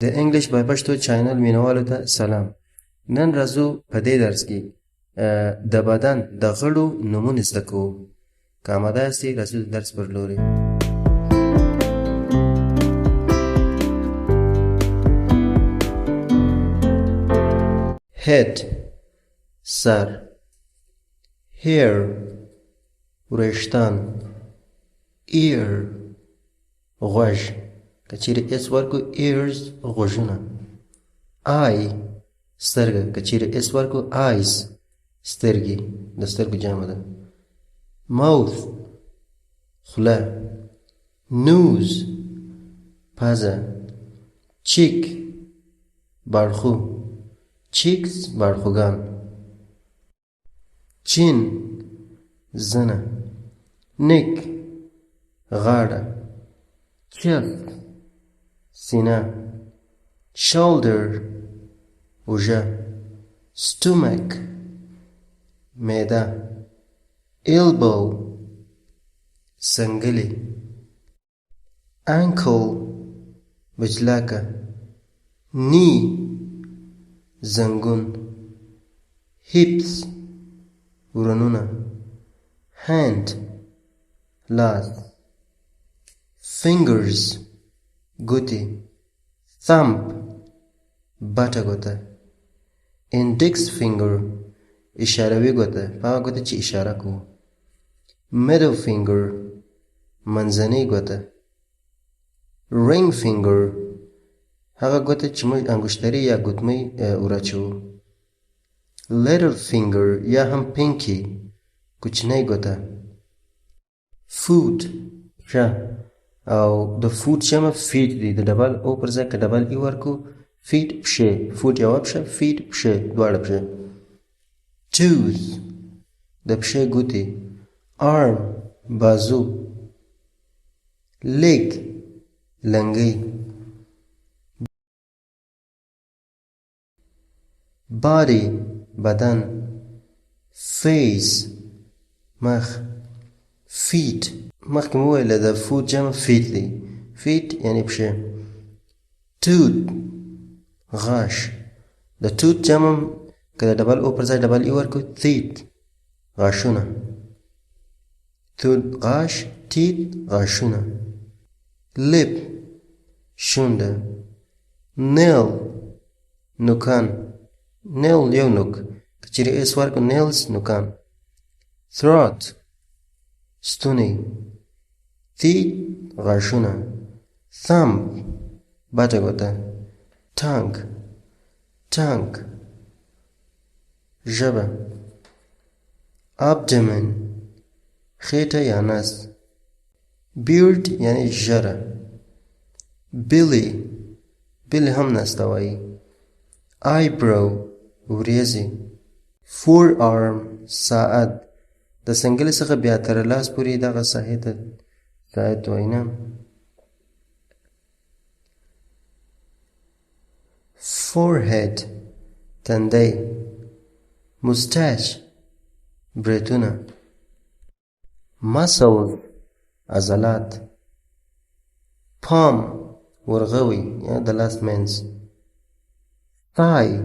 د انګلیش بای پشتو چاینل مینوالو ته سلام. نن راځو په دې درس کې د بدن د غړو نومونه زده کوو. که آماده یاستئ راځو د درس پر لوري. head سر، hair وریښتان، ear غوږ، که چیرې اس ورکو ears غوږونه، eye سترګه، که چیرې اس ورکو eyes سترګې، د سترګو جمع ده، mouth خوله، nose پزه، cheek باړخو، cheeks باړخوګان، chin زنه، neck غاړه، chest سینه، shoulder اوږه، stomach معده، elbow سنګلې، ankle بجلاکه، knee زنګون، hips ورنونه، hand لاس، fingers ګوتې، thumb بټه ګوته، index finger اشاروي ګوته، هغه ګوته چې اشاره کوو، middle finger منځنۍ ګوته، ring finger هغه ګوته چې موږ انګشتري یا ګوتمۍ وراچوو، little finger یا هم pinky کوچنۍ ګوته، foot ښه، او د فوټ جمع فیټ دی، د ډبل او پر ځای که ډبل ای ورکو فیټ پښې، فوټ یوه پښه، فیټ پښې دواړه پښې، tooth د پښې ګوتې، arm بازو، leg لنګۍ، body بدن، face مخ، feet مخکې مو وویله د فوټ جمع فیټ دی، فیټ یعنې پښې، tooth غاښ، د توت جمع که د ډبل او پر ځای ډبل ای ورکړو teeth غاښونه، توت غاښ، teeth غاښونه، lip شونډه، nail نوکان، nail یو نوک، که چیرې اس ورکړو nails نوکان، throat ستونی، teeth غاښونه، thumb بټه ګوته، tongue ژبه، abdomen خېټه یا نس، beard یعنی ژره، belly هم نس ته وایي، eyebrow وریځې، forearm ساعت، د سنګلې څخه بیا تر لاس پورې دغه ساحې ته ساعت وایي نه، forehead تندی، mustache بریتونه، muscles عضلات، palm ورغوی یا د لاس منځ، thigh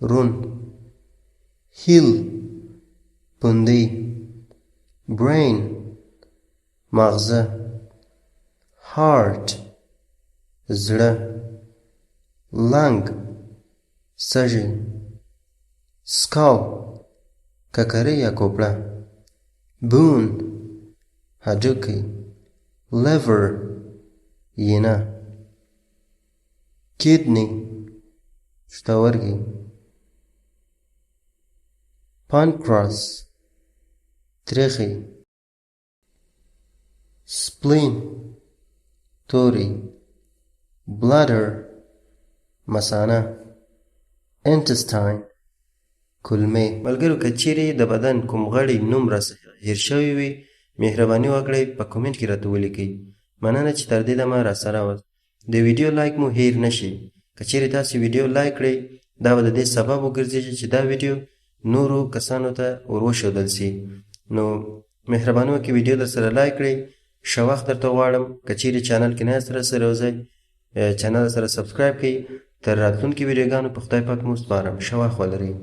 رون، heel پوندې، brain مغزه، heart زړه، lung سږی، skull ککرۍ یا کوپړه، bone هډوکی، liver ینه، kidney پښتورګي، pancreas تریخی، spleen توری، bladder مثانه، intestine کولمې. ملګرو که چیرې د بدن کوم غړی نوم راڅخه هیر شوی وي مهرباني وکړئ په کومنټ کې راته ولیکئ. مننه چې تر دې دمه راسره واست. د ویډیو لایک مو هیر نشي. که چیرې تاسو ویډیو لایک کړئ دا به د دې سبب وګرځي چې دا ویډیو نورو کسانو ته وروښودل شي. نو مهرباني وکړئ ویډیو درسره لایک کړئ. ښه وخت درته غواړم. که چیرې چینل کې نه یاست راسره یوځای چینل سره سبسکرایب کړئ. تر راتلونکي ویډیوګانو په خدای پاک مو سپارم. ښه وخت ولرئ.